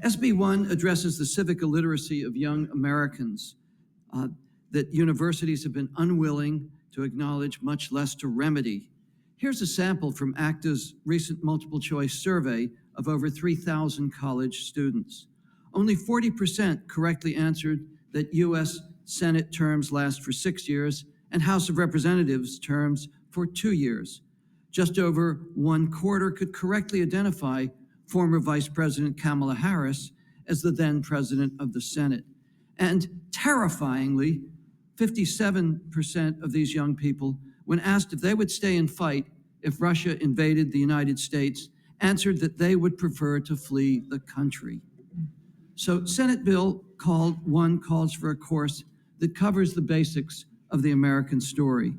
SB 1 addresses the civic illiteracy of young Americans that universities have been unwilling to acknowledge, much less to remedy. Here's a sample from ACTA's recent multiple choice survey of over 3,000 college students. Only 40% correctly answered that U.S. Senate terms last for 6 years and House of Representatives terms for 2 years. Just over 1/4 could correctly identify former Vice President Kamala Harris as the then president of the Senate. And terrifyingly, 57% of these young people, when asked if they would stay and fight if Russia invaded the United States, answered that they would prefer to flee the country. So Senate Bill calls for a course that covers the basics of the American story.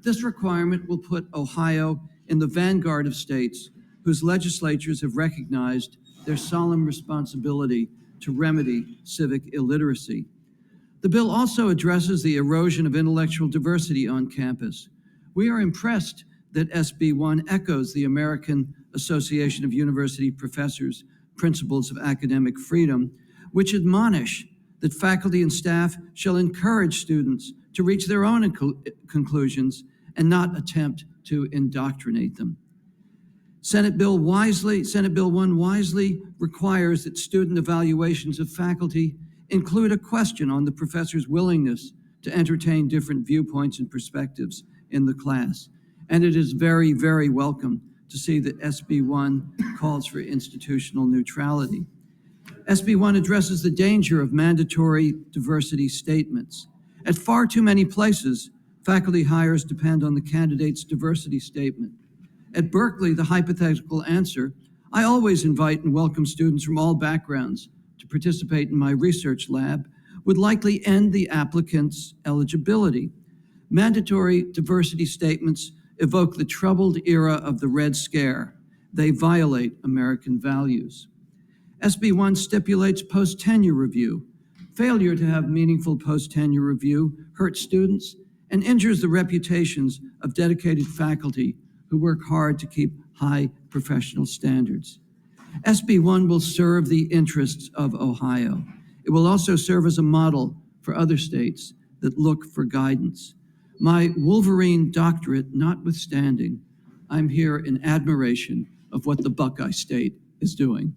This requirement will put Ohio in the vanguard of states whose legislatures have recognized their solemn responsibility to remedy civic illiteracy. The bill also addresses the erosion of intellectual diversity on campus. We are impressed that SB 1 echoes the American Association of University Professors' Principles of Academic Freedom, which admonish that faculty and staff shall encourage students to reach their own conclusions and not attempt to indoctrinate them. Senate Bill 1 wisely requires that student evaluations of faculty include a question on the professor's willingness to entertain different viewpoints and perspectives in the class. And it is very, very welcome to see that SB 1 calls for institutional neutrality. SB 1 addresses the danger of mandatory diversity statements. At far too many places, faculty hires depend on the candidate's diversity statement. At Berkeley, the hypothetical answer, I always invite and welcome students from all backgrounds to participate in my research lab, would likely end the applicant's eligibility. Mandatory diversity statements evoke the troubled era of the Red Scare. They violate American values. SB 1 stipulates post-tenure review. Failure to have meaningful post-tenure review hurts students and injures the reputations of dedicated faculty who work hard to keep high professional standards. SB 1 will serve the interests of Ohio. It will also serve as a model for other states that look for guidance. My Wolverine doctorate notwithstanding, I'm here in admiration of what the Buckeye State is doing.